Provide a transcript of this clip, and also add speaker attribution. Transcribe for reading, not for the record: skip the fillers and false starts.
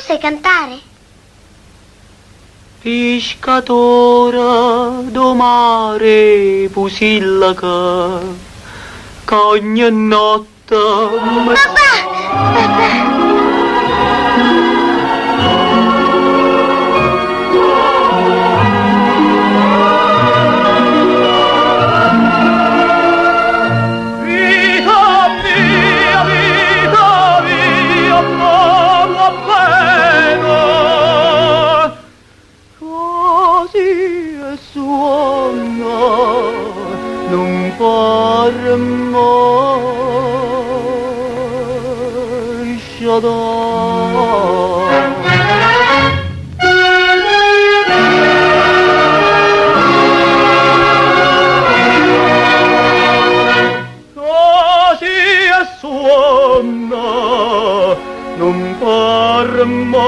Speaker 1: sai cantare?
Speaker 2: Pescatora do mare Pusillaca, che ogni notte...
Speaker 1: Papà!
Speaker 2: Non farmo così è suona, non farmo